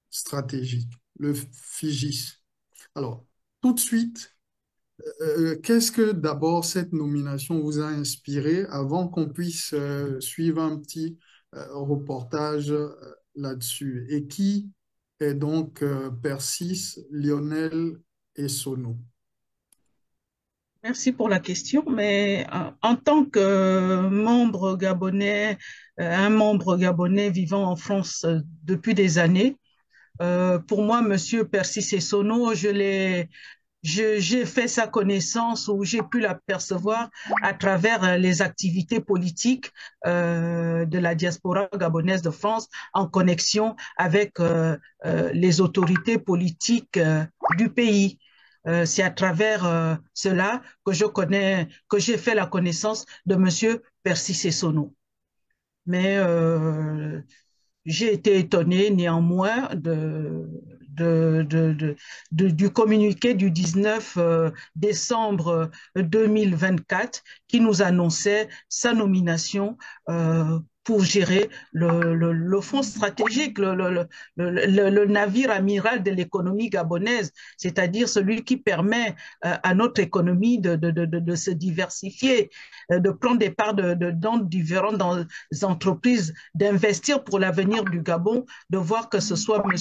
stratégique, le FIGIS. Alors, tout de suite, qu'est-ce que d'abord cette nomination vous a inspiré avant qu'on puisse suivre un petit reportage là-dessus? Et qui est donc Persis, Lionel et Sono? Merci pour la question, mais en tant que membre gabonais, un membre gabonais vivant en France depuis des années, pour moi, Monsieur Percy Sessono, j'ai fait sa connaissance ou j'ai pu l'apercevoir à travers les activités politiques de la diaspora gabonaise de France en connexion avec les autorités politiques du pays. C'est à travers cela que que j'ai fait la connaissance de Monsieur Percy Sessono. Mais j'ai été étonnée néanmoins du communiqué du 19 décembre 2024 qui nous annonçait sa nomination pour gérer le fonds stratégique, le navire amiral de l'économie gabonaise, c'est-à-dire celui qui permet à notre économie de se diversifier, de prendre des parts dans différentes entreprises, d'investir pour l'avenir du Gabon, de voir que ce soit M.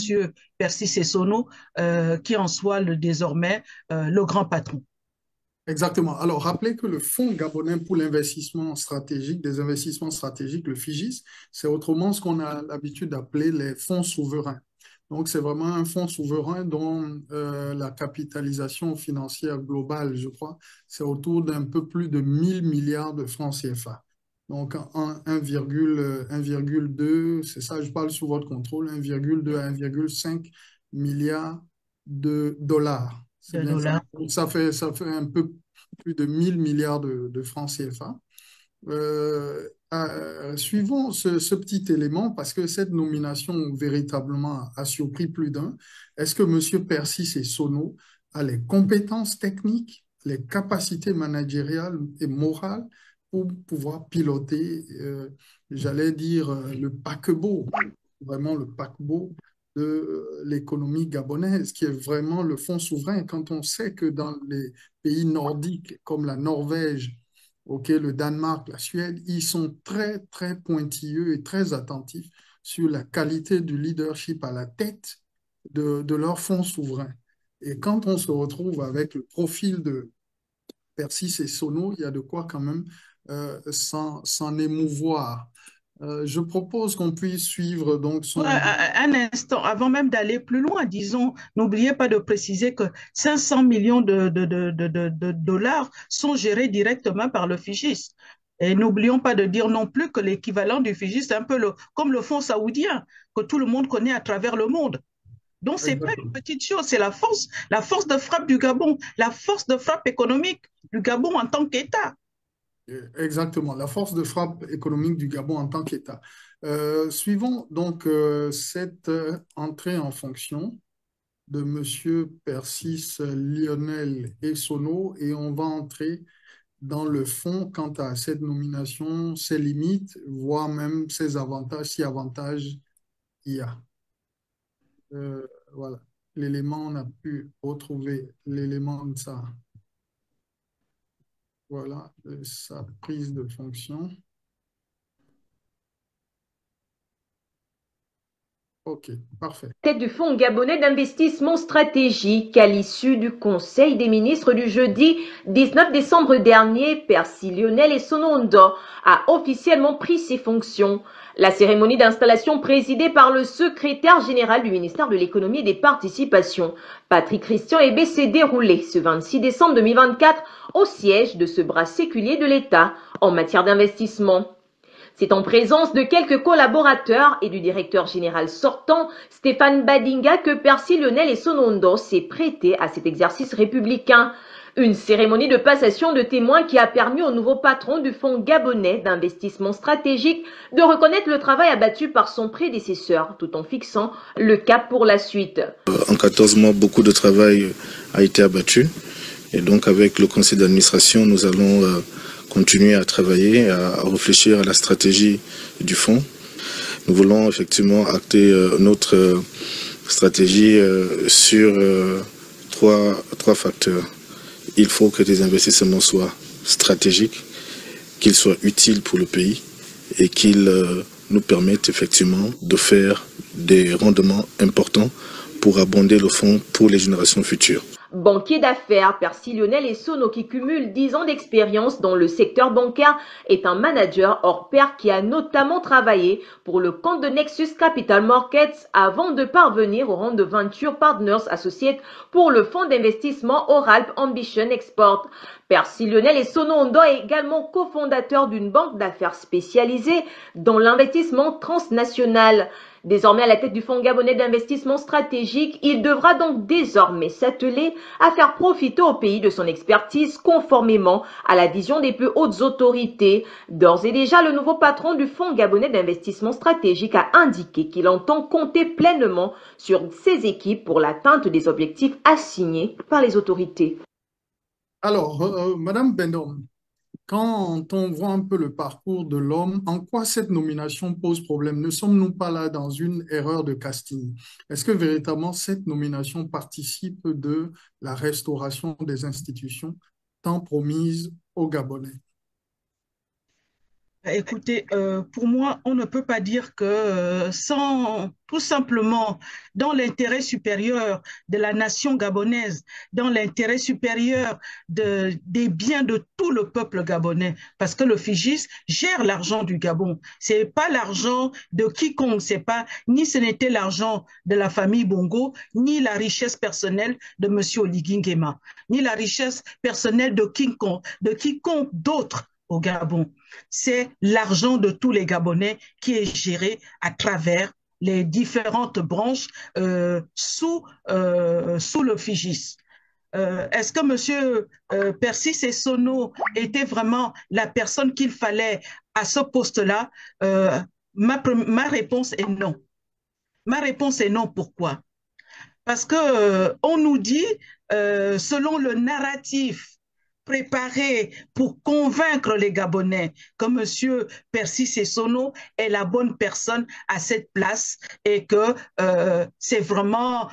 Percy Sessono qui en soit désormais le grand patron. Exactement. Alors, rappelez que le Fonds gabonais pour l'investissement stratégique, des investissements stratégiques, le FIGIS, c'est autrement ce qu'on a l'habitude d'appeler les fonds souverains. Donc, c'est vraiment un fonds souverain dont la capitalisation financière globale, je crois, c'est autour d'un peu plus de 1000 milliards de francs CFA. Donc, 1,2, c'est ça, je parle sous votre contrôle, 1,2 à 1,5 milliards de dollars. C'est De bien ça. dollars. Donc, ça fait un peu plus de 1000 milliards de francs CFA. Suivons ce petit élément, parce que cette nomination véritablement a surpris plus d'un. Est-ce que M. Percy Sessono a les compétences techniques, les capacités managériales et morales pour pouvoir piloter, j'allais dire, le paquebot, vraiment le paquebot de l'économie gabonaise, qui est vraiment le fonds souverain, quand on sait que dans les pays nordiques comme la Norvège, ok, le Danemark, la Suède, ils sont très, très pointilleux et très attentifs sur la qualité du leadership à la tête de leur fonds souverain. Et quand on se retrouve avec le profil de Persis et Sono, il y a de quoi quand même s'en émouvoir. Je propose qu'on puisse suivre donc son... Un instant, avant même d'aller plus loin, disons, n'oubliez pas de préciser que 500 millions de dollars sont gérés directement par le FIGIS. Et n'oublions pas de dire non plus que l'équivalent du FIGIS, c'est un peu comme le fonds saoudien, que tout le monde connaît à travers le monde. Donc, c'est pas une Exactement. petite chose, c'est la force de frappe du Gabon, la force de frappe économique du Gabon en tant qu'État. Exactement, la force de frappe économique du Gabon en tant qu'État. Suivons donc cette entrée en fonction de M. Persis Lionel Essono et on va entrer dans le fond quant à cette nomination, ses limites, voire même ses avantages, si avantages il y a. Voilà, l'élément, on a pu retrouver l'élément de ça. Voilà, sa prise de fonction. OK, parfait. Tête du Fonds gabonais d'investissement stratégique à l'issue du Conseil des ministres du jeudi 19 décembre dernier, Percy Lionel Essono a officiellement pris ses fonctions. La cérémonie d'installation présidée par le secrétaire général du ministère de l'économie et des participations, Patrick Christian Ebé, s'est déroulée ce 26 décembre 2024 au siège de ce bras séculier de l'État en matière d'investissement. C'est en présence de quelques collaborateurs et du directeur général sortant, Stéphane Badinga, que Percy Lionel Essono s'est prêté à cet exercice républicain. Une cérémonie de passation de témoins qui a permis au nouveau patron du Fonds gabonais d'investissement stratégique de reconnaître le travail abattu par son prédécesseur, tout en fixant le cap pour la suite. En 14 mois, beaucoup de travail a été abattu. Et donc, avec le conseil d'administration, nous allons continuer à travailler, à réfléchir à la stratégie du fonds. Nous voulons effectivement acter notre stratégie sur trois facteurs. Il faut que les investissements soient stratégiques, qu'ils soient utiles pour le pays et qu'ils nous permettent effectivement de faire des rendements importants pour abonder le fonds pour les générations futures. Banquier d'affaires, Percy Lionel Essono, qui cumule 10 ans d'expérience dans le secteur bancaire, est un manager hors pair qui a notamment travaillé pour le compte de Nexus Capital Markets avant de parvenir au rang de Venture Partners Associates pour le fonds d'investissement Oralp Ambition Export. Percy Lionel Essono est également cofondateur d'une banque d'affaires spécialisée dans l'investissement transnational. Désormais à la tête du Fonds gabonais d'investissement stratégique, il devra donc désormais s'atteler à faire profiter au pays de son expertise conformément à la vision des plus hautes autorités. D'ores et déjà, le nouveau patron du Fonds gabonais d'investissement stratégique a indiqué qu'il entend compter pleinement sur ses équipes pour l'atteinte des objectifs assignés par les autorités. Alors, Madame Bendom, quand on voit un peu le parcours de l'homme, en quoi cette nomination pose problème? Ne sommes-nous pas là dans une erreur de casting? Est-ce que véritablement cette nomination participe de la restauration des institutions tant promises aux Gabonais? Écoutez, pour moi, on ne peut pas dire que sans tout simplement dans l'intérêt supérieur de la nation gabonaise, dans l'intérêt supérieur des biens de tout le peuple gabonais, parce que le FIGIS gère l'argent du Gabon. C'est pas l'argent de quiconque, c'est pas ni ce n'était l'argent de la famille Bongo, ni la richesse personnelle de Monsieur Oligui Nguema, ni la richesse personnelle de quiconque d'autre au Gabon. C'est l'argent de tous les Gabonais qui est géré à travers les différentes branches sous le FIGIS. Est-ce que M. Percy Essono était vraiment la personne qu'il fallait à ce poste-là? Ma réponse est non. Ma réponse est non. Pourquoi? Parce que on nous dit, selon le narratif préparé pour convaincre les Gabonais que M. Percy Essono est la bonne personne à cette place et que c'est vraiment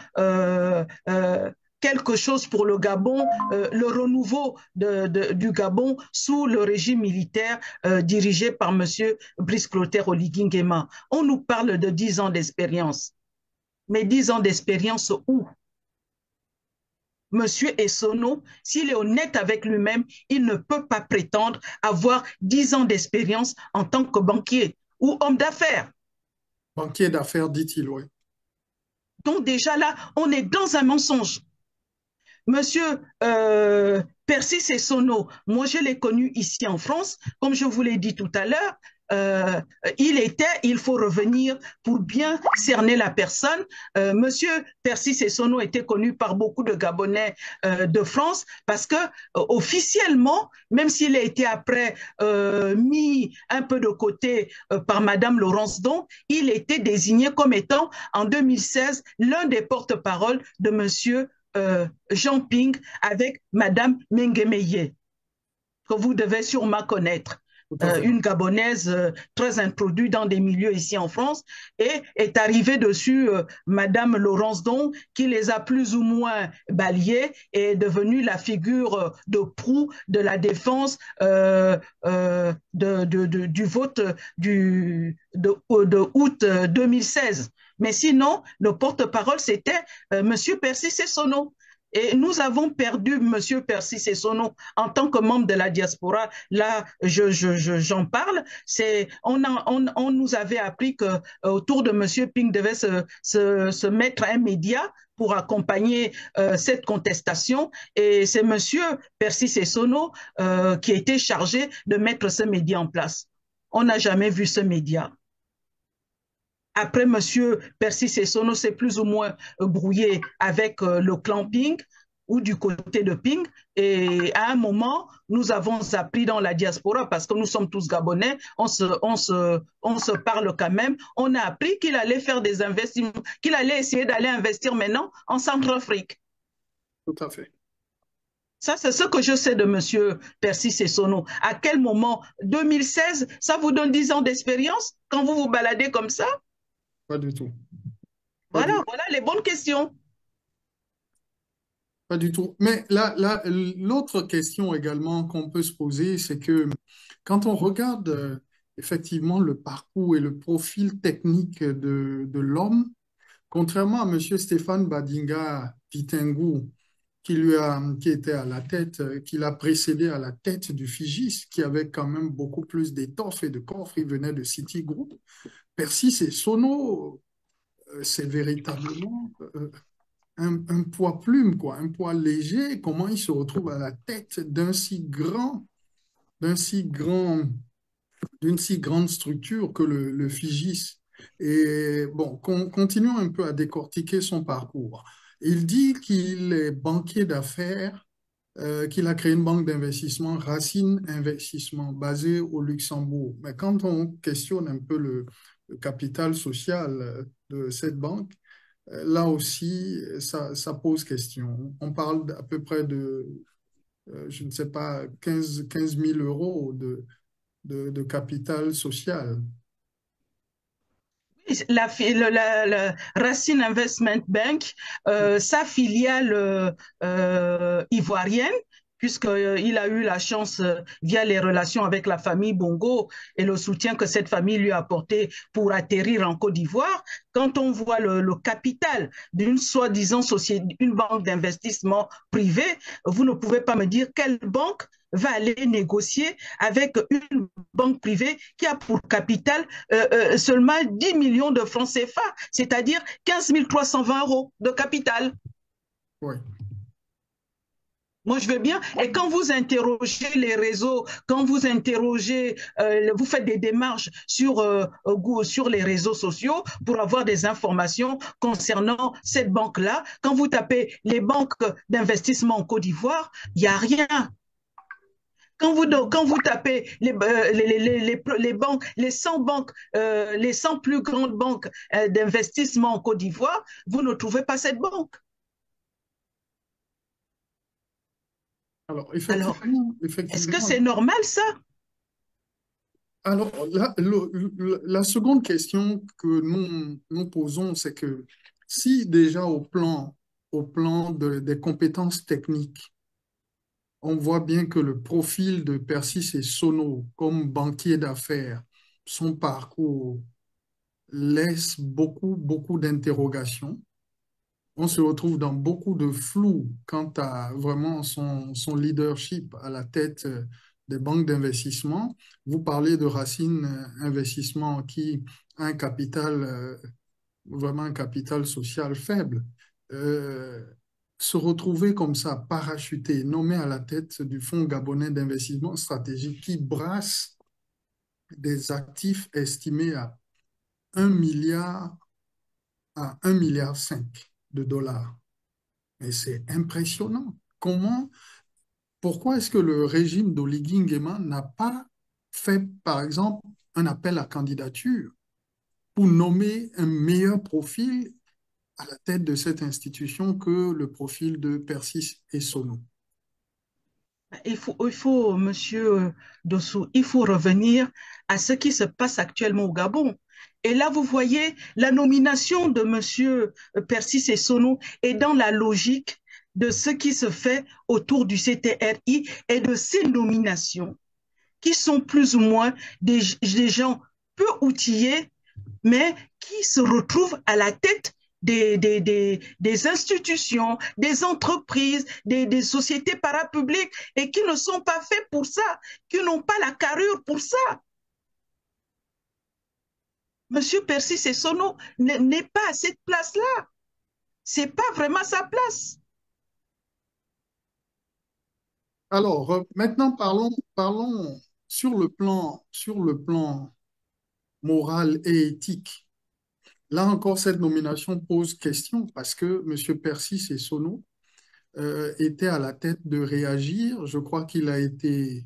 quelque chose pour le Gabon, le renouveau du Gabon sous le régime militaire dirigé par M. Brice Clotaire Oligui Nguema. On nous parle de 10 ans d'expérience. Mais 10 ans d'expérience où? Monsieur Essono, s'il est honnête avec lui-même, il ne peut pas prétendre avoir 10 ans d'expérience en tant que banquier ou homme d'affaires. Banquier d'affaires, dit-il, oui. Donc déjà là, on est dans un mensonge. Monsieur Percy Essono, moi je l'ai connu ici en France, comme je vous l'ai dit tout à l'heure, il faut revenir pour bien cerner la personne. Monsieur Percy Essono était connu par beaucoup de Gabonais de France parce que officiellement, même s'il a été après mis un peu de côté par Madame Laurence Don, il était désigné comme étant en 2016 l'un des porte-parole de Monsieur Jean Ping avec Madame Mengemeye, que vous devez sûrement connaître. Une Gabonaise très introduite dans des milieux ici en France, et est arrivée dessus Madame Laurence Don, qui les a plus ou moins balayés et est devenue la figure de proue de la défense du vote de août 2016. Mais sinon, le porte-parole, c'était Monsieur Percy Essono. Et nous avons perdu M. Percy Essono en tant que membre de la diaspora. Là, j'en parle. On nous avait appris que autour de M. Ping devait se mettre un média pour accompagner cette contestation. Et c'est M. Percy Essono qui a été chargé de mettre ce média en place. On n'a jamais vu ce média. Après, M. Percy Essono s'est plus ou moins brouillé avec le clan Ping ou du côté de Ping. Et à un moment, nous avons appris dans la diaspora, parce que nous sommes tous Gabonais, on se parle quand même, on a appris qu'il allait faire des investissements, qu'il allait essayer d'aller investir maintenant en Centrafrique. Tout à fait. Ça, c'est ce que je sais de M. Percy Sessono. À quel moment? 2016, ça vous donne 10 ans d'expérience quand vous vous baladez comme ça? Pas du tout. Pas Voilà, du, voilà les bonnes questions. pas du tout. Mais l'autre question également qu'on peut se poser, c'est que quand on regarde effectivement le parcours et le profil technique de l'homme, contrairement à M. Stéphane Badinga Pitengou, qui était à la tête, qui l'a précédé à la tête du FIGIS, qui avait quand même beaucoup plus d'étoffe et de coffre, il venait de Citigroup. Percy et Sono, c'est véritablement un poids plume, quoi, un poids léger. Comment il se retrouve à la tête d'un si grand, d'une si grande structure que le FIGIS. Et bon, continuons un peu à décortiquer son parcours. Il dit qu'il est banquier d'affaires, qu'il a créé une banque d'investissement, Racine Investissement, basée au Luxembourg. Mais quand on questionne un peu le capital social de cette banque, là aussi, ça pose question. On parle à peu près de, je ne sais pas, 15 000 euros de capital social. La Racine Investment Bank, sa filiale ivoirienne, puisqu'il a eu la chance, via les relations avec la famille Bongo et le soutien que cette famille lui a apporté pour atterrir en Côte d'Ivoire, quand on voit le capital d'une soi-disant société, une banque d'investissement privée, vous ne pouvez pas me dire quelle banque va aller négocier avec une banque privée qui a pour capital seulement 10 millions de francs CFA, c'est-à-dire 15 320 euros de capital. Oui. Moi, je veux bien. Et quand vous interrogez les réseaux, quand vous interrogez, vous faites des démarches sur les réseaux sociaux pour avoir des informations concernant cette banque-là, quand vous tapez les banques d'investissement en Côte d'Ivoire, il n'y a rien. Quand vous tapez les banques, les 100 banques, les 100 plus grandes banques d'investissement en Côte d'Ivoire, vous ne trouvez pas cette banque. Alors, Alors, est-ce que effectivement. c'est normal ça? Alors, la seconde question que nous posons, c'est que si déjà au plan des compétences techniques, on voit bien que le profil de Persis et Sono comme banquier d'affaires, son parcours laisse beaucoup d'interrogations. On se retrouve dans beaucoup de flou quant à vraiment son leadership à la tête des banques d'investissement. Vous parlez de Racine Investissement qui a un capital, vraiment un capital social faible. Euh, Se retrouver comme ça, parachuté, nommé à la tête du Fonds gabonais d'investissement stratégique qui brasse des actifs estimés à 1 milliard à 1,5 milliard de dollars. Mais c'est impressionnant. Pourquoi est-ce que le régime d'Oligui Nguema n'a pas fait, par exemple, un appel à candidature pour nommer un meilleur profil à la tête de cette institution que le profil de Persis et Sono? Monsieur Dossou, il faut revenir à ce qui se passe actuellement au Gabon. Et là, vous voyez, la nomination de Monsieur Persis Sessono est dans la logique de ce qui se fait autour du CTRI et de ces nominations qui sont plus ou moins des gens peu outillés, mais qui se retrouvent à la tête des institutions, des entreprises, des sociétés parapubliques et qui ne sont pas faits pour ça, qui n'ont pas la carrure pour ça. Monsieur Percy Sessono n'est pas à cette place-là. C'est pas vraiment sa place. Alors, maintenant, parlons sur le plan moral et éthique. Là encore, cette nomination pose question parce que M. Percy Sessono était à la tête de Réagir. Je crois il a été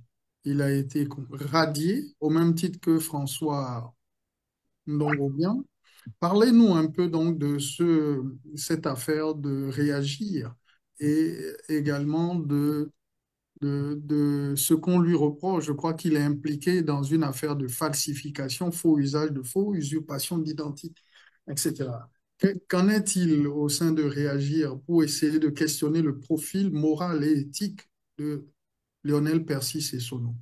radié au même titre que François Ndongobian. Parlez-nous un peu donc de cette affaire de Réagir et également de de ce qu'on lui reproche. Je crois qu'il est impliqué dans une affaire de falsification, faux usage de faux, usurpation d'identité, etc. Qu'en est-il au sein de Réagir pour essayer de questionner le profil moral et éthique de Lionel Persis Essono?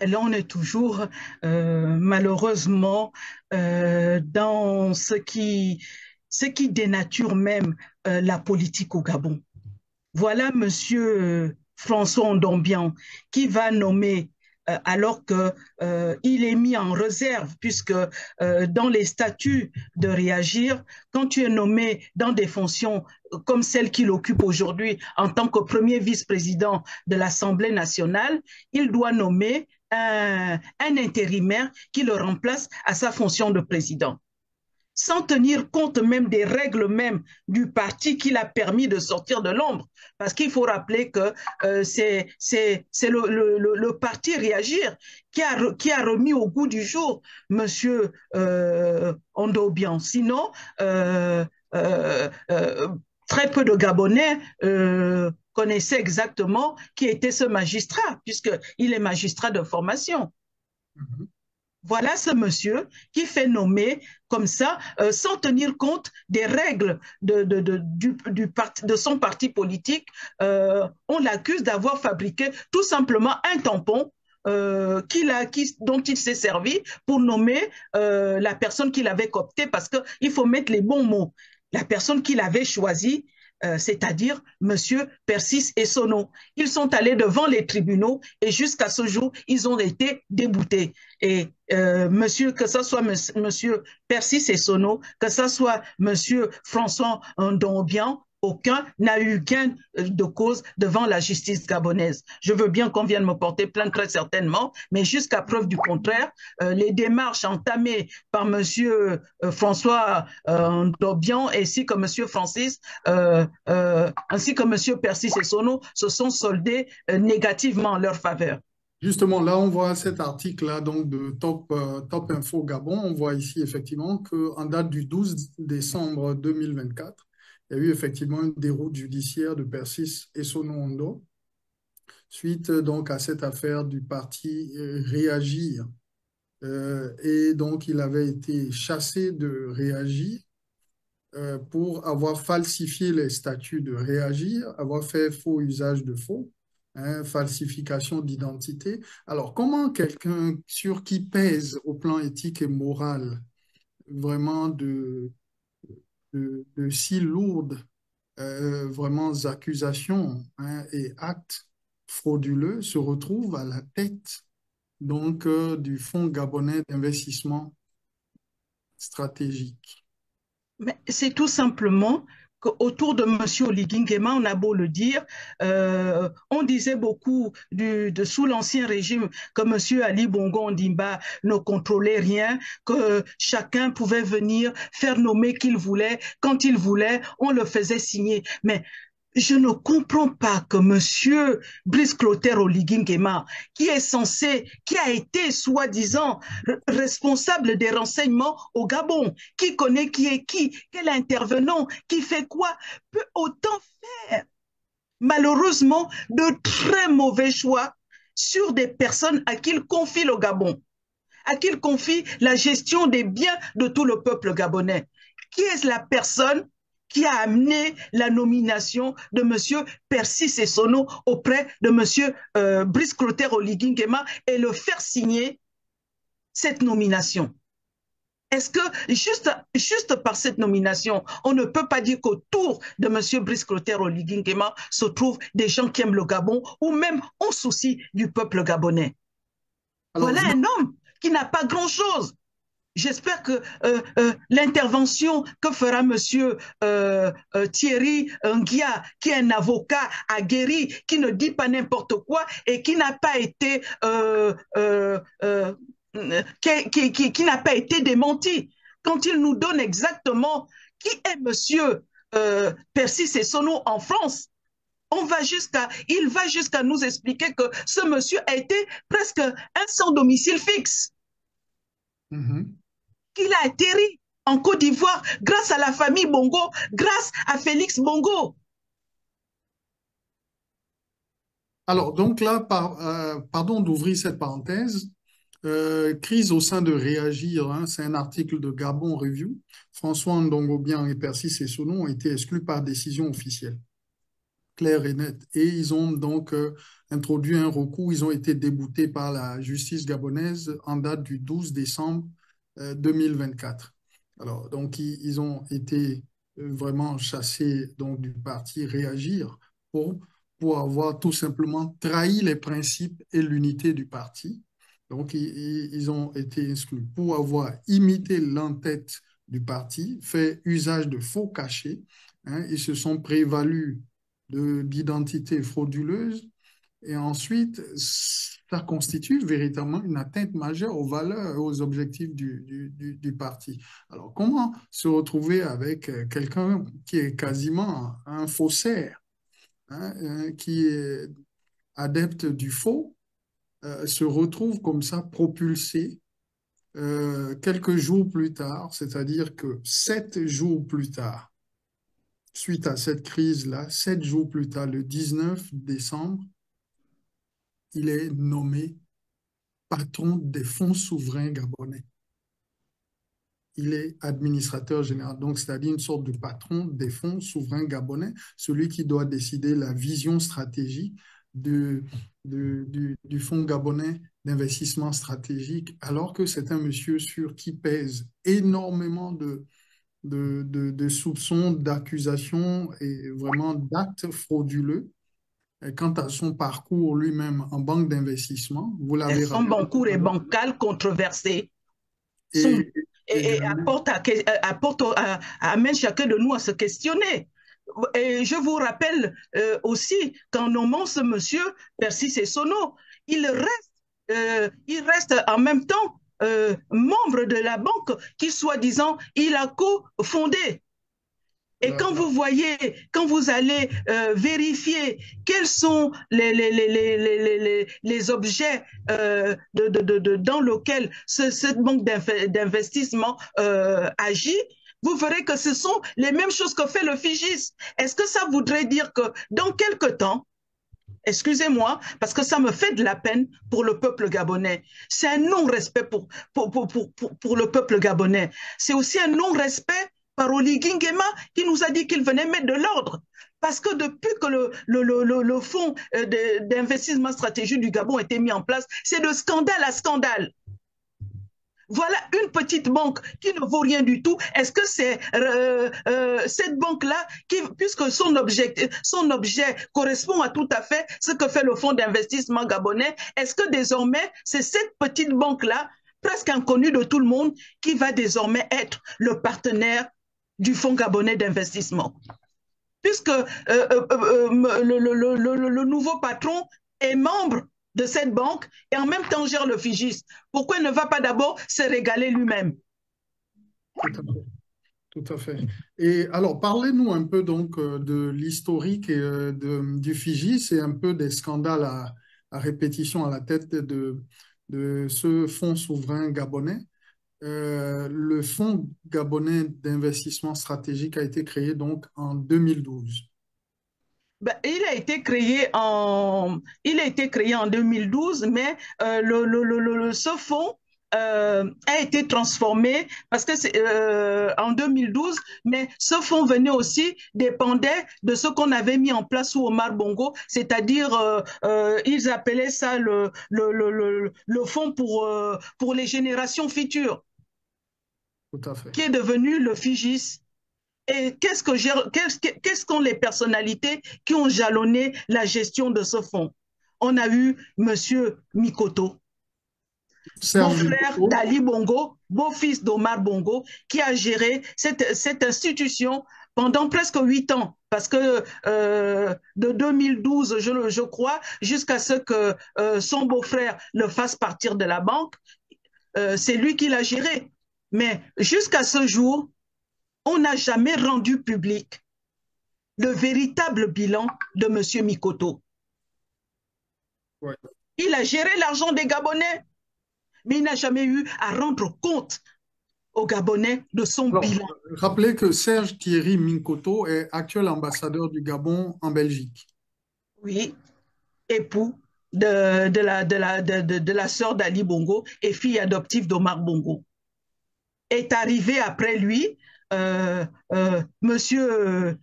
Là, on est toujours malheureusement dans ce qui dénature même la politique au Gabon. Voilà Monsieur François Ndombian qui va nommer alors que il est mis en réserve puisque dans les statuts de Réagir, quand tu es nommé dans des fonctions comme celle qu'il occupe aujourd'hui en tant que premier vice-président de l'Assemblée nationale, il doit nommer un intérimaire qui le remplace à sa fonction de président sans tenir compte même des règles même du parti qui l'a permis de sortir de l'ombre. Parce qu'il faut rappeler que c'est le parti Réagir qui a remis au goût du jour M. Ndombian. Sinon, très peu de Gabonais connaissaient exactement qui était ce magistrat, puisqu'il est magistrat de formation. Mm-hmm. Voilà ce monsieur qui fait nommer comme ça, sans tenir compte des règles de son parti politique. On l'accuse d'avoir fabriqué tout simplement un tampon dont il s'est servi pour nommer la personne qu'il avait cooptée, parce qu'il faut mettre les bons mots. La personne qu'il avait choisie, c'est-à-dire M. Persis Essono. Ils sont allés devant les tribunaux et jusqu'à ce jour, ils ont été déboutés. Et que ce soit M. Persis Essono, que ce soit M. François Ndombian, aucun n'a eu gain de cause devant la justice gabonaise. Je veux bien qu'on vienne me porter plainte très certainement, mais jusqu'à preuve du contraire, les démarches entamées par M. François Ndombian ainsi que M. Francis, ainsi que M. Persis Essono se sont soldées négativement en leur faveur. Justement, là, on voit cet article-là donc de Top Info Gabon. On voit ici effectivement qu'en date du 12 décembre 2024, il y a eu effectivement une déroute judiciaire de Persis Essono suite donc à cette affaire du parti Réagir. Et donc, il avait été chassé de Réagir pour avoir falsifié les statuts de Réagir, avoir fait faux usage de faux, falsification d'identité. Alors, comment quelqu'un sur qui pèse au plan éthique et moral vraiment de si lourdes vraiment accusations et actes frauduleux se retrouve à la tête donc du Fonds gabonais d'investissement stratégique? Mais c'est tout simplement qu'autour de M. Oligui Nguema, on a beau le dire, on disait beaucoup sous l'ancien régime que M. Ali Bongo Ondimba ne contrôlait rien, que chacun pouvait venir faire nommer qu'il voulait, quand il voulait, on le faisait signer. Mais je ne comprends pas que M. Brice Clotaire Oligui Nguema, qui a été soi-disant responsable des renseignements au Gabon, qui connaît qui est qui, quel intervenant, qui fait quoi, peut autant faire. Malheureusement, de très mauvais choix sur des personnes à qui il confie le Gabon, à qui il confie la gestion des biens de tout le peuple gabonais. Qui est la personne qui a amené la nomination de M. Persis Essono auprès de M. Brice Clotaire Oligui Nguema et le faire signer cette nomination? Est-ce que juste par cette nomination, on ne peut pas dire qu'autour de M. Brice Clotaire Oligui Nguema se trouvent des gens qui aiment le Gabon ou même ont souci du peuple gabonais? Alors, voilà un homme qui n'a pas grand-chose. J'espère que l'intervention que fera M. Thierry Nguia, qui est un avocat aguerri, qui ne dit pas n'importe quoi et qui n'a pas été qui n'a pas été démenti, quand il nous donne exactement qui est M. Persis Essono en France, il va jusqu'à nous expliquer que ce monsieur a été presque un sans domicile fixe. Mm-hmm. Qu'il a atterri en Côte d'Ivoire grâce à la famille Bongo, grâce à Félix Bongo. Alors, donc là, pardon d'ouvrir cette parenthèse. Crise au sein de Réagir, hein, c'est un article de Gabon Review. François Ndongo-Bian et Percy Sessono ont été exclus par décision officielle, claire et nette. Et ils ont donc introduit un recours. Ils ont été déboutés par la justice gabonaise en date du 12 décembre 2024. Alors, donc, ils ont été vraiment chassés donc, du parti Réagir pour, pour avoir tout simplement trahi les principes et l'unité du parti. Donc, ils ont été exclus pour avoir imité l'entête du parti, fait usage de faux cachets. Hein, ils se sont prévalus d'identités frauduleuses. Et ensuite, ça constitue véritablement une atteinte majeure aux valeurs et aux objectifs du parti. Alors, comment se retrouver avec quelqu'un qui est quasiment un faussaire, hein, qui est adepte du faux, se retrouve comme ça propulsé quelques jours plus tard, c'est-à-dire que 7 jours plus tard, suite à cette crise-là, 7 jours plus tard, le 19 décembre, il est nommé patron des fonds souverains gabonais. Il est administrateur général, donc c'est-à-dire une sorte de patron des fonds souverains gabonais, celui qui doit décider la vision stratégique du fonds gabonais d'investissement stratégique, alors que c'est un monsieur sur qui pèse énormément de soupçons, d'accusations et vraiment d'actes frauduleux. Quant à son parcours lui-même en banque d'investissement, vous l'avez Son rappelé. parcours est bancal, controversé. Et, Et amène chacun de nous à se questionner. Et je vous rappelle aussi qu'en nommant ce monsieur, Percy Sessono, il reste en même temps membre de la banque qui, soi-disant, il a co-fondé. Et quand vous voyez, quand vous allez vérifier quels sont les objets dans lesquels cette banque d'investissement agit, vous verrez que ce sont les mêmes choses que fait le FIGIS. Est-ce que ça voudrait dire que dans quelque temps, excusez-moi, parce que ça me fait de la peine pour le peuple gabonais. C'est un non-respect pour le peuple gabonais. C'est aussi un non-respect par Oligui Nguema qui nous a dit qu'il venait mettre de l'ordre. Parce que depuis que le fonds d'investissement stratégique du Gabon a été mis en place, c'est de scandale à scandale. Voilà une petite banque qui ne vaut rien du tout. Est-ce que c'est cette banque-là, puisque son objet correspond à tout à fait ce que fait le fonds d'investissement gabonais, est-ce que désormais, c'est cette petite banque-là, presque inconnue de tout le monde, qui va désormais être le partenaire du fonds gabonais d'investissement? Puisque le nouveau patron est membre de cette banque et en même temps gère le FIGIS. Pourquoi il ne va pas d'abord se régaler lui-même? Tout à fait. Et alors, parlez-nous un peu donc de l'historique du FIGIS et un peu des scandales à répétition à la tête de ce fonds souverain gabonais. Le fonds gabonais d'investissement stratégique a été créé donc en 2012. Ben, il a été créé en 2012, mais ce fonds a été transformé parce que c'est en 2012, mais ce fonds venait aussi, dépendait de ce qu'on avait mis en place sous Omar Bongo, c'est-à-dire ils appelaient ça le fonds pour les générations futures, Tout à fait. qui est devenu le FIGIS. Et qu'est-ce qu'ont les personnalités qui ont jalonné la gestion de ce fonds? On a eu M. Mikoto, beau-frère d'Ali Bongo, beau-fils d'Omar Bongo, qui a géré cette institution pendant presque 8 ans, parce que de 2012, je crois, jusqu'à ce que son beau-frère le fasse partir de la banque, c'est lui qui l'a géré. Mais jusqu'à ce jour, on n'a jamais rendu public le véritable bilan de M. Mikoto. Ouais. Il a géré l'argent des Gabonais, mais il n'a jamais eu à rendre compte aux Gabonais de son bilan. Rappelez que Serge Thierry Minkoto est actuel ambassadeur du Gabon en Belgique. Oui. époux de la sœur d'Ali Bongo et fille adoptive d'Omar Bongo. Est arrivé après lui monsieur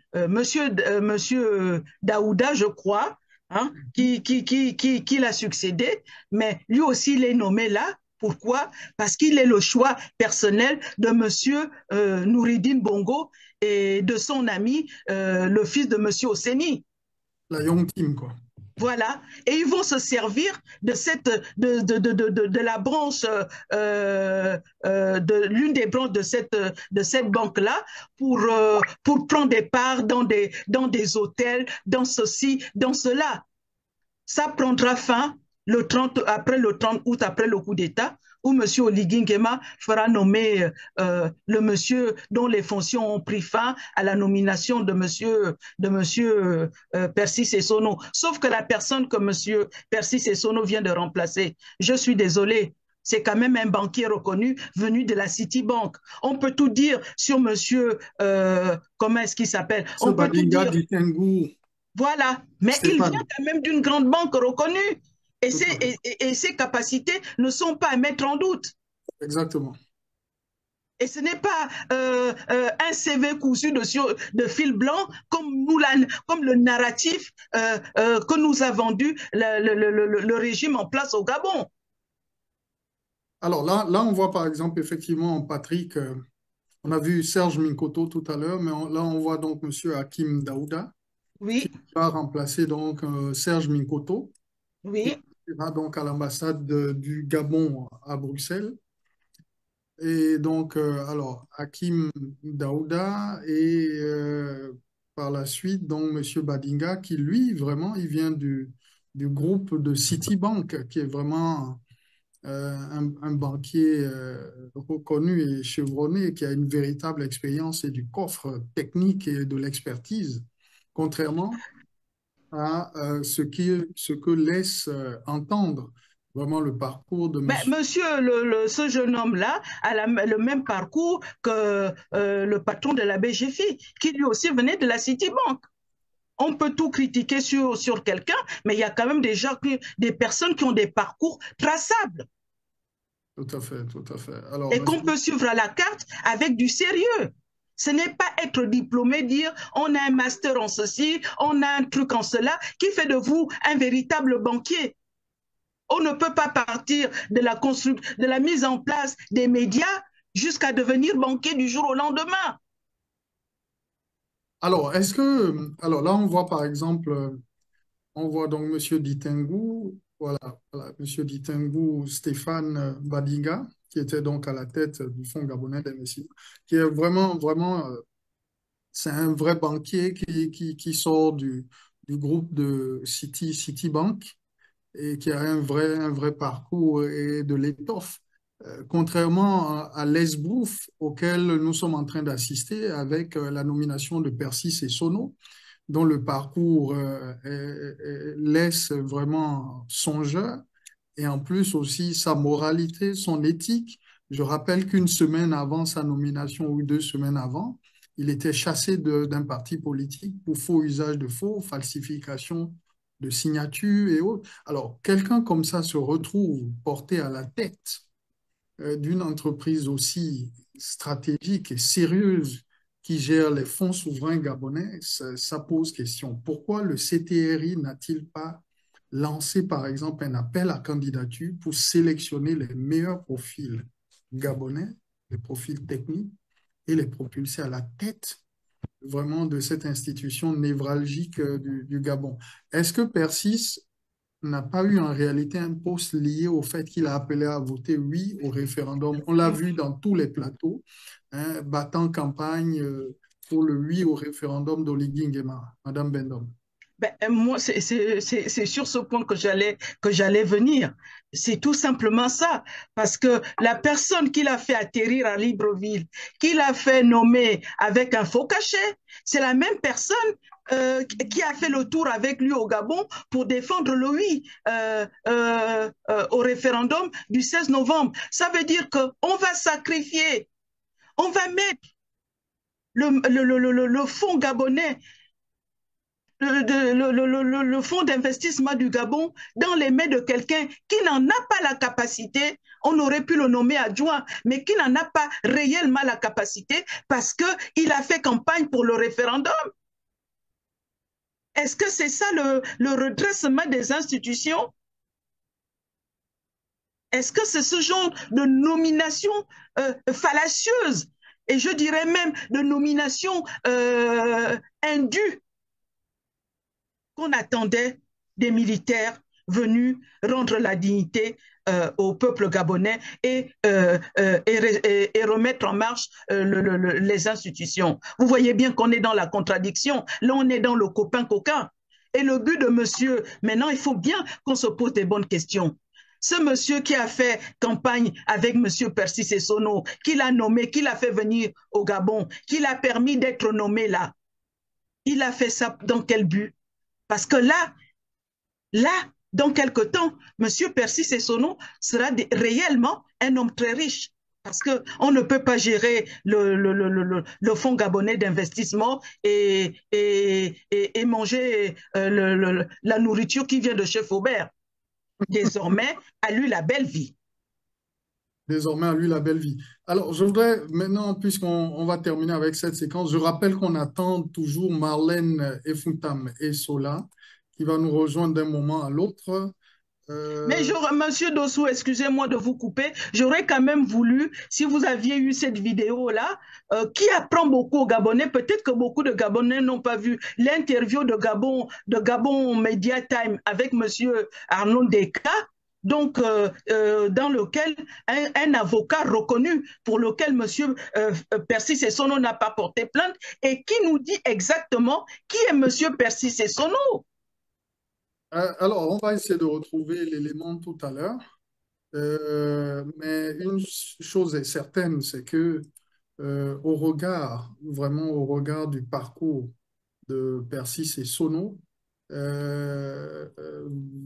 Daouda, je crois, hein, qui l'a succédé, mais lui aussi, il est nommé là. Pourquoi? Parce qu'il est le choix personnel de monsieur Nouridine Bongo et de son ami, le fils de monsieur Osseni. La Young Team, quoi. Voilà, et ils vont se servir de la branche, de l'une des branches de cette banque-là pour prendre des parts dans des hôtels, dans ceci, dans cela. Ça prendra fin après le 30 août, après le coup d'État, où M. Oligui Nguema fera nommer le monsieur dont les fonctions ont pris fin à la nomination de monsieur Percy Sessono. Sauf que la personne que M. Percy Sessono vient de remplacer, je suis désolée, c'est quand même un banquier reconnu venu de la Citibank. On peut tout dire sur monsieur, comment est-ce qu'il s'appelle? On peut tout dire. Voilà, mais il vient quand même d'une grande banque reconnue. Et ses capacités ne sont pas à mettre en doute. Exactement. Et ce n'est pas un CV cousu de fil blanc comme le narratif que nous a vendu le régime en place au Gabon. Alors là, on voit par exemple effectivement Patrick, on a vu Serge Minkoto tout à l'heure, mais là on voit donc M. Hakim Daouda, oui, qui va remplacer donc Serge Minkoto. Oui. Qui va donc à l'ambassade du Gabon à Bruxelles. Et donc, alors, Hakim Daouda et par la suite, donc, M. Badinga, qui lui, vraiment, il vient du groupe de Citibank, qui est vraiment un banquier reconnu et chevronné, qui a une véritable expérience et du coffre technique et de l'expertise, contrairement à ce que laisse entendre vraiment le parcours de monsieur. Monsieur, ce jeune homme-là a le même parcours que le patron de la BGFI, qui lui aussi venait de la Citibank. On peut tout critiquer sur quelqu'un, mais il y a quand même des personnes qui ont des parcours traçables. Tout à fait, tout à fait. Alors, et qu'on peut suivre à la carte avec du sérieux. Ce n'est pas être diplômé, dire on a un master en ceci, on a un truc en cela, qui fait de vous un véritable banquier. On ne peut pas partir de la mise en place des médias jusqu'à devenir banquier du jour au lendemain. Alors, alors là, on voit par exemple, on voit donc M. Ditengou, voilà, M. Ditengou Stéphane Badinga, qui était donc à la tête du Fonds gabonais d'investissement, qui est vraiment, vraiment, c'est un vrai banquier qui sort du groupe de Citibank et qui a un vrai parcours et de l'étoffe. Contrairement à l'esbrouf auquel nous sommes en train d'assister avec la nomination de Percy Sessono, dont le parcours laisse vraiment songeur, et en plus aussi sa moralité, son éthique. Je rappelle qu'une semaine avant sa nomination ou 2 semaines avant, il était chassé d'un parti politique pour faux usage de faux, falsification de signatures et autres. Alors, quelqu'un comme ça se retrouve porté à la tête d'une entreprise aussi stratégique et sérieuse qui gère les fonds souverains gabonais, ça pose question. Pourquoi le CTRI n'a-t-il pas lancé, par exemple, un appel à candidature pour sélectionner les meilleurs profils gabonais, les profils techniques, et les propulser à la tête vraiment de cette institution névralgique du Gabon? Est-ce que Persis n'a pas eu en réalité un poste lié au fait qu'il a appelé à voter oui au référendum? On l'a vu dans tous les plateaux, hein, battant campagne pour le oui au référendum d'Oligui Nguema, Madame Bendom. Moi, c'est sur ce point que j'allais venir. C'est tout simplement ça. Parce que la personne qui l'a fait atterrir à Libreville, qui l'a fait nommer avec un faux cachet, c'est la même personne qui a fait le tour avec lui au Gabon pour défendre le oui au référendum du 16 novembre. Ça veut dire qu'on va sacrifier, on va mettre le fonds gabonais, le fonds d'investissement du Gabon dans les mains de quelqu'un qui n'en a pas la capacité. On aurait pu le nommer adjoint, mais qui n'en a pas réellement la capacité parce qu'il a fait campagne pour le référendum. Est-ce que c'est ça le redressement des institutions? Est-ce que c'est ce genre de nomination fallacieuse et je dirais même de nomination indue qu'on attendait des militaires venus rendre la dignité au peuple gabonais et remettre en marche les institutions? Vous voyez bien qu'on est dans la contradiction. Là, on est dans le copain-coquin. Et le but de monsieur, maintenant, il faut bien qu'on se pose des bonnes questions. Ce monsieur qui a fait campagne avec monsieur Percy Sessono, qui l'a nommé, qui l'a fait venir au Gabon, qui l'a permis d'être nommé là, il a fait ça dans quel but? Parce que là, dans quelque temps, monsieur Percy Sessono sera réellement un homme très riche. Parce qu'on ne peut pas gérer le fonds gabonais d'investissement et manger la nourriture qui vient de chez Faubert. Désormais, à lui la belle vie. Désormais, à lui la belle vie. Alors, je voudrais maintenant, puisqu'on va terminer avec cette séquence, je rappelle qu'on attend toujours Marlène Efoutam et Sola, qui va nous rejoindre d'un moment à l'autre. Mais monsieur Dossou, excusez-moi de vous couper, j'aurais quand même voulu, si vous aviez eu cette vidéo-là, qui apprend beaucoup aux Gabonais, peut-être que beaucoup de Gabonais n'ont pas vu l'interview de Gabon Media Time avec monsieur Arnaud Deka, donc dans lequel un avocat reconnu pour lequel monsieur Percy Sessono n'a pas porté plainte et qui nous dit exactement qui est monsieur Percy Sessono. Alors, on va essayer de retrouver l'élément tout à l'heure. Mais une chose est certaine, c'est que vraiment au regard du parcours de Percy Sessono,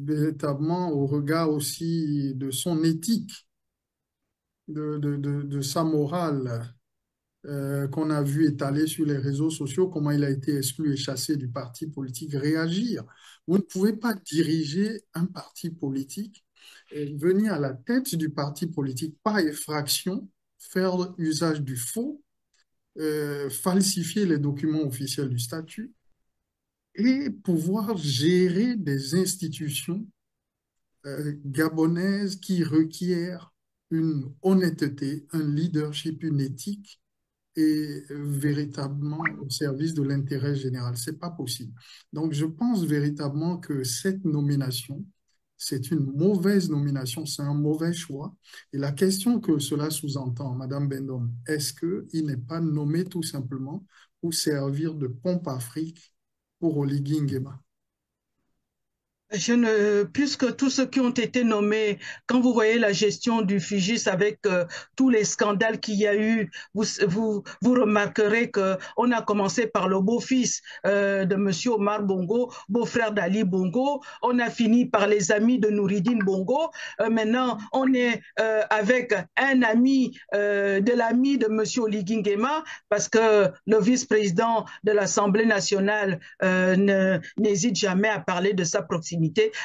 véritablement au regard aussi de son éthique, de sa morale, qu'on a vu étaler sur les réseaux sociaux, comment il a été exclu et chassé du parti politique, réagir. Vous ne pouvez pas diriger un parti politique et venir à la tête du parti politique par effraction, faire usage du faux, falsifier les documents officiels du statut et pouvoir gérer des institutions gabonaises qui requièrent une honnêteté, un leadership, une éthique et véritablement au service de l'intérêt général. Ce n'est pas possible. Donc, je pense véritablement que cette nomination, c'est une mauvaise nomination, c'est un mauvais choix. Et la question que cela sous-entend, Madame Bendom, est-ce qu'il n'est pas nommé tout simplement pour servir de pompe Afrique pour Oligui Nguema? Puisque tous ceux qui ont été nommés, quand vous voyez la gestion du FIGIS avec tous les scandales qu'il y a eu, vous remarquerez qu'on a commencé par le beau-fils de Monsieur Omar Bongo, beau-frère d'Ali Bongo, on a fini par les amis de Nouridine Bongo, maintenant on est avec un ami de l'ami de Monsieur Oligui Nguema, parce que le vice-président de l'Assemblée nationale n'hésite jamais à parler de sa proximité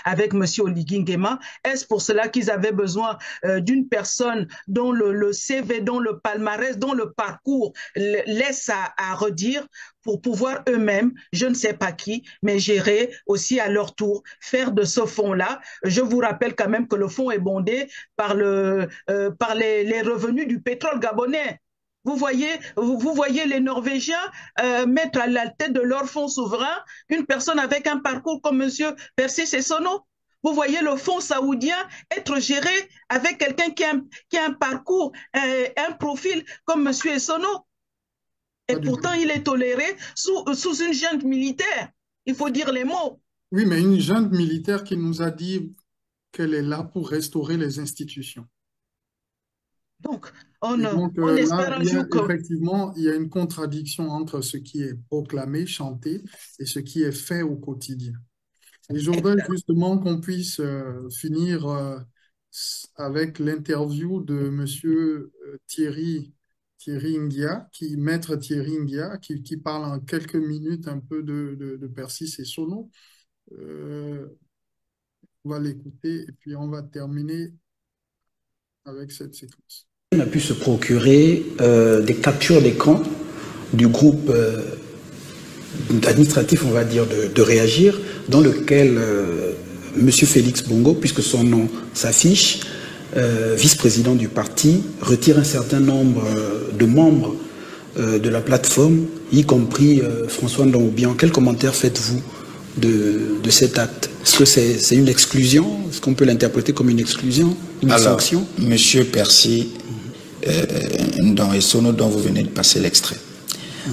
avec M. Oligui Nguema. Est-ce pour cela qu'ils avaient besoin d'une personne dont le CV, dont le palmarès, dont le parcours laisse à redire pour pouvoir eux-mêmes, je ne sais pas qui, mais gérer aussi à leur tour, faire de ce fonds-là. Je vous rappelle quand même que le fonds est bondé par les revenus du pétrole gabonais. Vous voyez les Norvégiens mettre à la tête de leur fonds souverain une personne avec un parcours comme M. Percy Sessono. Vous voyez le fonds saoudien être géré avec quelqu'un qui a un parcours, un profil comme M. Sessono. Et pourtant, il est toléré sous une junte militaire. Il faut dire les mots. Oui, mais une junte militaire qui nous a dit qu'elle est là pour restaurer les institutions. Donc, espère un jour que... Effectivement, il y a une contradiction entre ce qui est proclamé, chanté, et ce qui est fait au quotidien. Et je voudrais justement qu'on puisse finir avec l'interview de M. Thierry Maître Thierry Ngia, qui parle en quelques minutes un peu de Persis et Sono. On va l'écouter et puis on va terminer avec cette séquence. On a pu se procurer des captures d'écran du groupe administratif, on va dire, de Réagir, dans lequel M. Félix Bongo, puisque son nom s'affiche, vice-président du parti, retire un certain nombre de membres de la plateforme, y compris François Ndongbian. Quel commentaire faites-vous de cet acte? Est-ce que c'est une exclusion? Est-ce qu'on peut l'interpréter comme une exclusion, une sanction? Monsieur Percy Ndong et Sono, dont vous venez de passer l'extrait.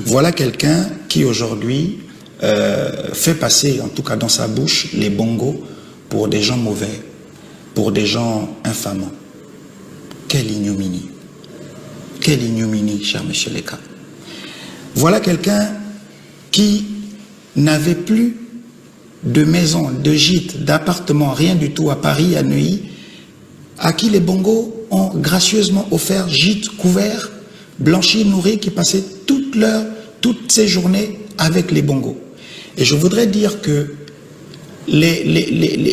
Voilà quelqu'un qui aujourd'hui fait passer, en tout cas dans sa bouche, les bongos pour des gens mauvais, pour des gens infamants. Quelle ignominie! Quelle ignominie, cher monsieur Leka. Voilà quelqu'un qui n'avait plus de maison, de gîte, d'appartement, rien du tout à Paris, à Neuilly, à qui les bongos ont gracieusement offert gîte, couvert, blanchi, nourri, qui passaient toutes ces journées avec les bongos. Et je voudrais dire que les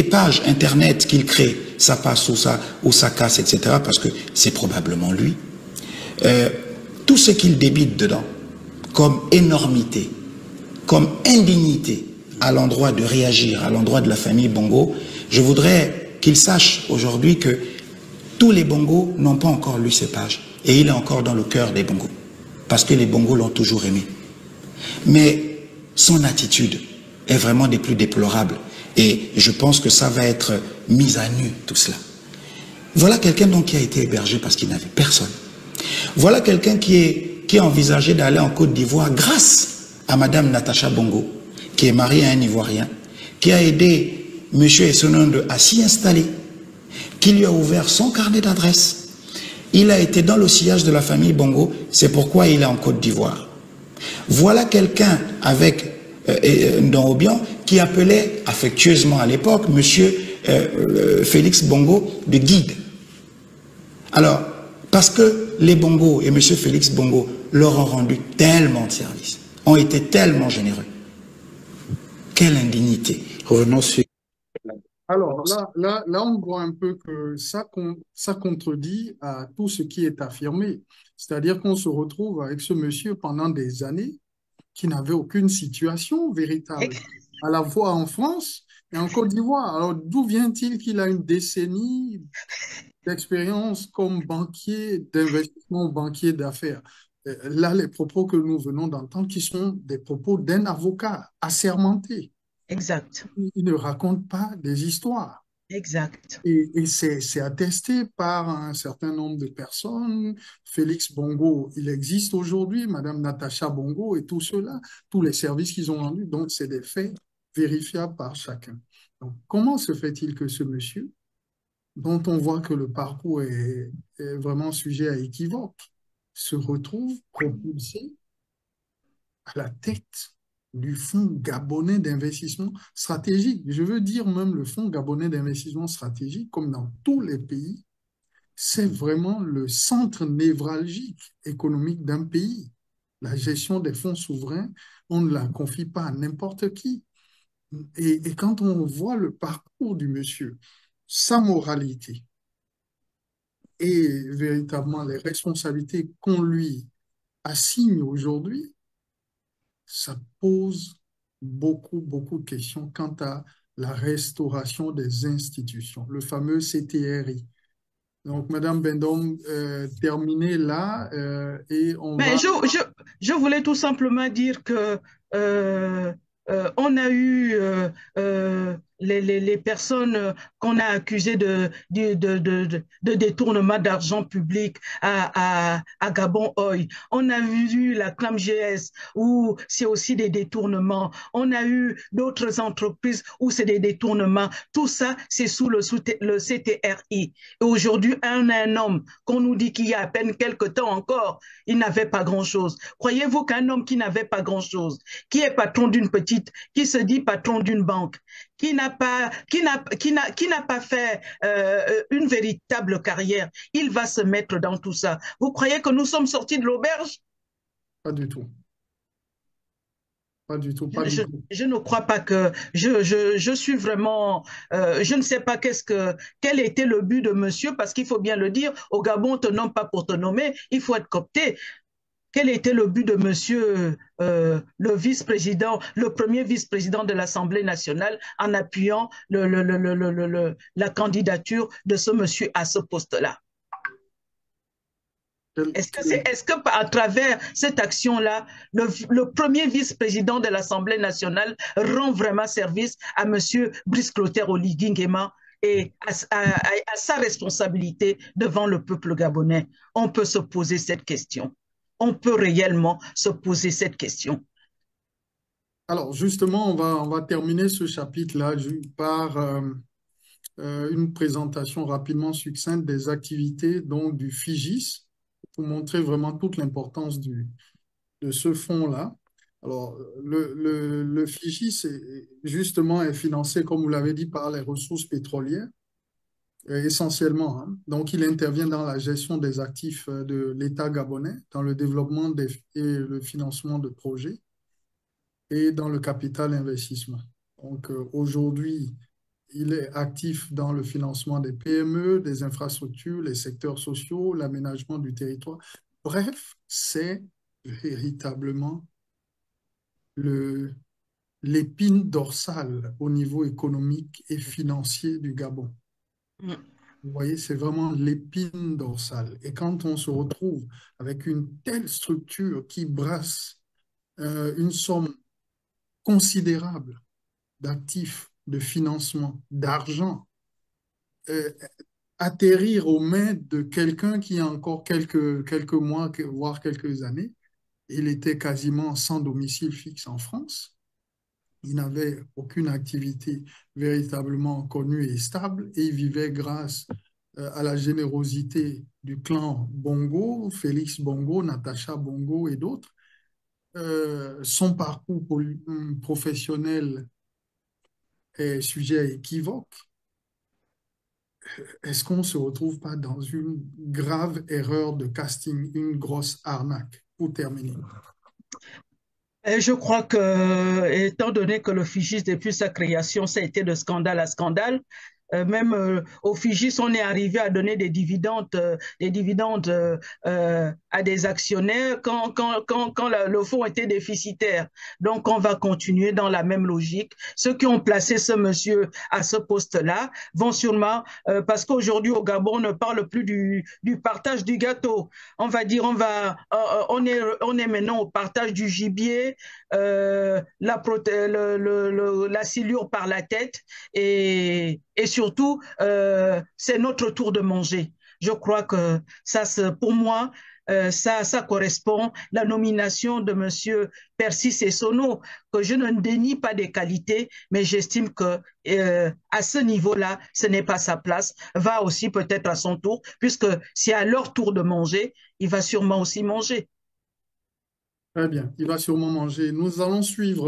pages internet qu'il crée, ça passe ou ça casse, etc., parce que c'est probablement lui, tout ce qu'il débite dedans, comme énormité, comme indignité à l'endroit de Réagir, à l'endroit de la famille Bongo, je voudrais qu'il sache aujourd'hui que tous les bongos n'ont pas encore lu ces pages. Et il est encore dans le cœur des bongos. Parce que les bongos l'ont toujours aimé. Mais son attitude est vraiment des plus déplorables. Et je pense que ça va être mis à nu, tout cela. Voilà quelqu'un donc qui a été hébergé parce qu'il n'avait personne. Voilà quelqu'un qui a envisagé d'aller en Côte d'Ivoire grâce à Madame Natacha Bongo, qui est mariée à un Ivoirien, qui a aidé M. Essonondo à s'y installer, qui lui a ouvert son carnet d'adresses. Il a été dans le sillage de la famille Bongo, c'est pourquoi il est en Côte d'Ivoire. Voilà quelqu'un avec Ndongbian qui appelait affectueusement à l'époque M. Félix Bongo de guide. Alors, parce que les Bongo et M. Félix Bongo leur ont rendu tellement de services, ont été tellement généreux. Quelle indignité. Revenons sur... Alors là, on voit un peu que ça contredit à tout ce qui est affirmé. C'est-à-dire qu'on se retrouve avec ce monsieur pendant des années qui n'avait aucune situation véritable, à la fois en France et en Côte d'Ivoire. Alors d'où vient-il qu'il a une décennie d'expérience comme banquier d'investissement, banquier d'affaires? Là, les propos que nous venons d'entendre, qui sont des propos d'un avocat assermenté. Exact. Il ne raconte pas des histoires. Exact. Et c'est attesté par un certain nombre de personnes. Félix Bongo, il existe aujourd'hui, Madame Natacha Bongo et tout cela, tous les services qu'ils ont rendus. Donc, c'est des faits vérifiables par chacun. Donc, comment se fait-il que ce monsieur, dont on voit que le parcours est vraiment sujet à équivoque, se retrouve propulsé à la tête du Fonds gabonais d'investissement stratégique? Je veux dire même le Fonds gabonais d'investissement stratégique, comme dans tous les pays, c'est vraiment le centre névralgique économique d'un pays. La gestion des fonds souverains, on ne la confie pas à n'importe qui. Et quand on voit le parcours du monsieur, sa moralité et véritablement les responsabilités qu'on lui assigne aujourd'hui, ça pose beaucoup de questions quant à la restauration des institutions, le fameux CTRI. Donc, Madame Bendom, terminez là et on va... Je voulais tout simplement dire que on a eu les personnes qu'on a accusées de détournement d'argent public à Gabon Oil. On a vu la Clam GS où c'est aussi des détournements. On a eu d'autres entreprises où c'est des détournements. Tout ça, c'est sous le CTRI. Et aujourd'hui, on a un homme qu'on nous dit qu'il y a à peine quelques temps encore, il n'avait pas grand-chose. Croyez-vous qu'un homme qui n'avait pas grand-chose, qui est patron d'une petite, qui se dit patron d'une banque, qui n'a pas fait une véritable carrière, il va se mettre dans tout ça. Vous croyez que nous sommes sortis de l'auberge? Pas du tout. Pas du tout, pas du tout. Je ne crois pas que je suis vraiment je ne sais pas quel était le but de monsieur, parce qu'il faut bien le dire, au Gabon on te nomme pas pour te nommer, il faut être coopté. Quel était le but de monsieur le vice-président, le premier vice-président de l'Assemblée nationale en appuyant la candidature de ce monsieur à ce poste-là? Est-ce que à travers cette action-là, le premier vice-président de l'Assemblée nationale rend vraiment service à M. Brice Clotaire Oligui Nguema et à sa responsabilité devant le peuple gabonais? On peut se poser cette question. On peut réellement se poser cette question. Alors, justement, on va terminer ce chapitre-là par une présentation rapidement succincte des activités donc, du FIGIS, pour montrer vraiment toute l'importance de ce fonds-là. Alors, le FIGIS, justement, est financé, comme vous l'avez dit, par les ressources pétrolières, essentiellement. Hein. Donc, il intervient dans la gestion des actifs de l'État gabonais, dans le développement et le financement de projets et dans le capital investissement. Donc, aujourd'hui, il est actif dans le financement des PME, des infrastructures, les secteurs sociaux, l'aménagement du territoire. Bref, c'est véritablement l'épine dorsale au niveau économique et financier du Gabon. Vous voyez, c'est vraiment l'épine dorsale. Et quand on se retrouve avec une telle structure qui brasse une somme considérable d'actifs, de financement, d'argent, atterrir aux mains de quelqu'un qui a encore quelques mois, voire quelques années, il était quasiment sans domicile fixe en France. Il n'avait aucune activité véritablement connue et stable et il vivait grâce à la générosité du clan Bongo, Félix Bongo, Natacha Bongo et d'autres. Son parcours professionnel est sujet à équivoque. Est-ce qu'on ne se retrouve pas dans une grave erreur de casting, une grosse arnaque, pour terminer? Et je crois que, étant donné que le FIGIS, depuis sa création, ça a été de scandale à scandale, même au FIGIS, on est arrivé à donner des dividendes à des actionnaires quand le fonds était déficitaire. Donc, on va continuer dans la même logique. Ceux qui ont placé ce monsieur à ce poste-là vont sûrement, parce qu'aujourd'hui au Gabon, on ne parle plus du partage du gâteau. On va dire, on est maintenant au partage du gibier, la silure par la tête et surtout, c'est notre tour de manger. Je crois que ça, pour moi, ça correspond la nomination de Monsieur Percy Sessono, que je ne dénie pas des qualités, mais j'estime que à ce niveau-là, ce n'est pas sa place. Va aussi peut-être à son tour, puisque c'est à leur tour de manger, il va sûrement aussi manger. Très bien, il va sûrement manger. Nous allons suivre